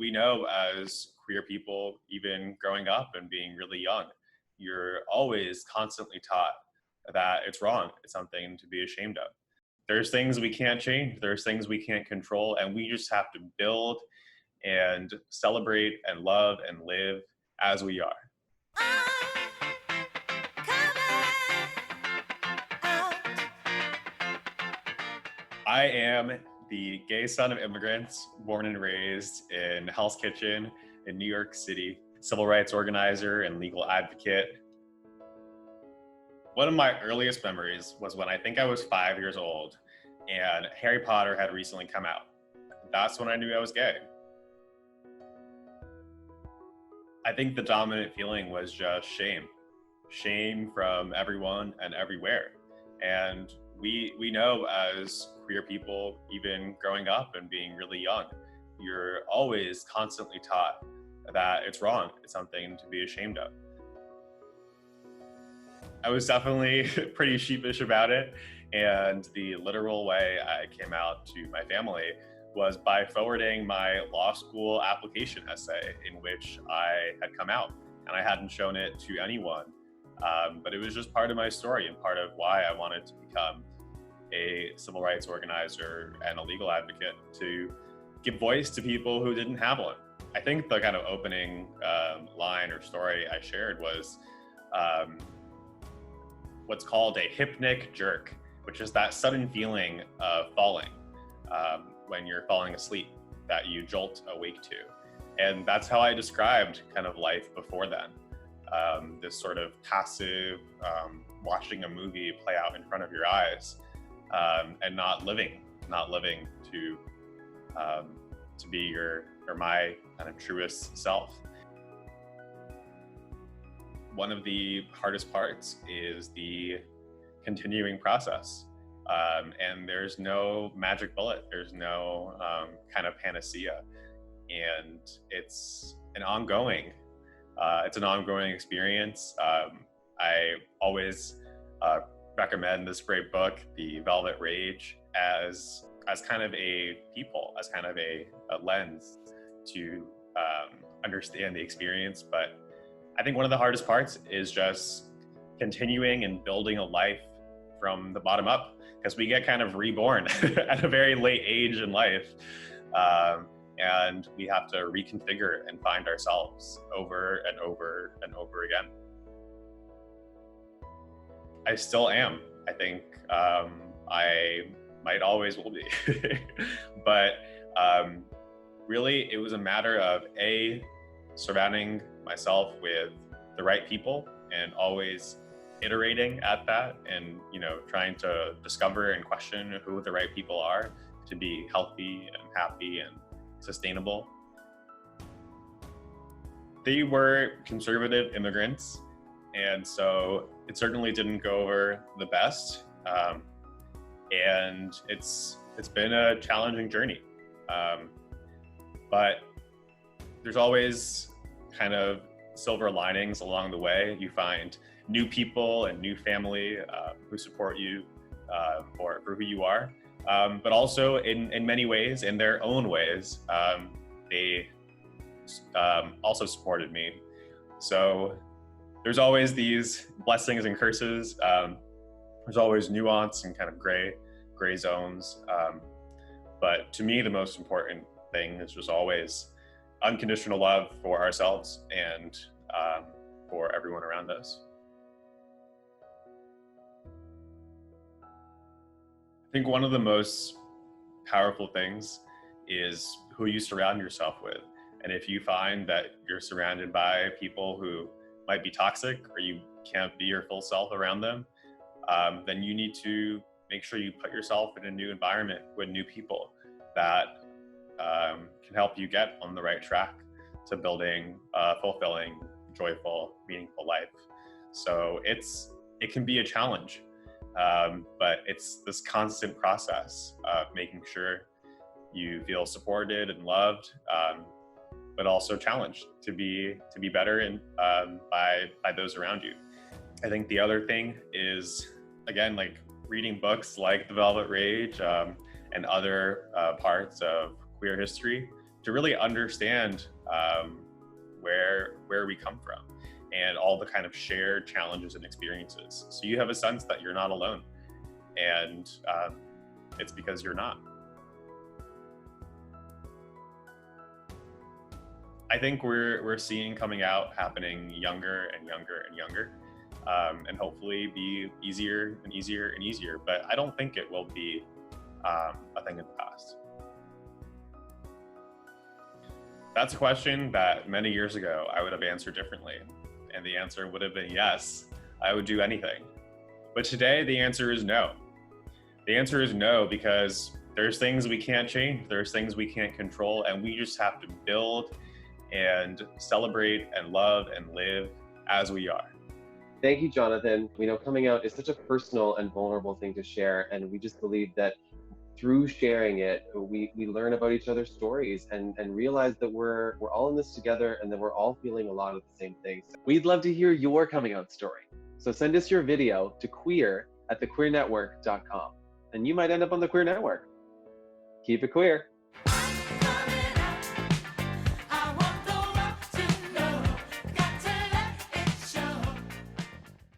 we know as queer people, even growing up and being really young, you're always constantly taught that it's wrong. It's something to be ashamed of. There's things we can't change. There's things we can't control. And we just have to build and celebrate and love and live as we are. I am the gay son of immigrants, born and raised in Hell's Kitchen in New York City, civil rights organizer and legal advocate. One of my earliest memories was when I think I was 5 years old and Harry Potter had recently come out. That's when I knew I was gay. I think the dominant feeling was just shame. Shame from everyone and everywhere. And we know as queer people, even growing up and being really young, you're always constantly taught that it's wrong. It's something to be ashamed of. I was definitely pretty sheepish about it. And the literal way I came out to my family was by forwarding my law school application essay in which I had come out, and I hadn't shown it to anyone. But it was just part of my story and part of why I wanted to become a civil rights organizer and a legal advocate, to give voice to people who didn't have one. I think the kind of opening line or story I shared was what's called a hypnic jerk, which is that sudden feeling of falling when you're falling asleep that you jolt awake to. And that's how I described kind of life before then. This sort of passive watching a movie play out in front of your eyes, and not living to be your or my kind of truest self. One of the hardest parts is the continuing process. And there's no magic bullet. There's no kind of panacea. And it's an ongoing experience. I always recommend this great book, The Velvet Rage, as kind of a peephole, as kind of a lens to understand the experience. But I think one of the hardest parts is just continuing and building a life from the bottom up, because we get kind of reborn at a very late age in life. And we have to reconfigure and find ourselves over and over and over again. I still am. I think I might always will be. But really, it was a matter of surrounding myself with the right people and always iterating at that, and trying to discover and question who the right people are to be healthy and happy and sustainable. They were conservative immigrants, and so it certainly didn't go over the best. And it's been a challenging journey. But there's always kind of silver linings along the way. You find new people and new family who support you for who you are. But also in many ways, in their own ways, they also supported me. So there's always these blessings and curses. There's always nuance and kind of gray zones. But to me, the most important thing is just always unconditional love for ourselves and for everyone around us. I think one of the most powerful things is who you surround yourself with. And if you find that you're surrounded by people who might be toxic, or you can't be your full self around them, then you need to make sure you put yourself in a new environment with new people that can help you get on the right track to building a fulfilling, joyful, meaningful life. So it can be a challenge. But it's this constant process of making sure you feel supported and loved, but also challenged to be better and by those around you. I think the other thing is, again, like reading books like The Velvet Rage and other parts of queer history to really understand where we come from and all the kind of shared challenges and experiences. So you have a sense that you're not alone, and it's because you're not. I think we're seeing coming out happening younger and younger and younger, and hopefully be easier and easier and easier. But I don't think it will be a thing in the past. That's a question that many years ago I would have answered differently. And the answer would have been yes, I would do anything. But today the answer is no. The answer is no, because there's things we can't change, there's things we can't control, and we just have to build and celebrate and love and live as we are. Thank you, Jonathan. We know coming out is such a personal and vulnerable thing to share, and we just believe that through sharing it, we learn about each other's stories and realize that we're all in this together, and that we're all feeling a lot of the same things. We'd love to hear your coming out story. So send us your video to queer@thequeernetwork.com, and you might end up on the Queer Network. Keep it queer.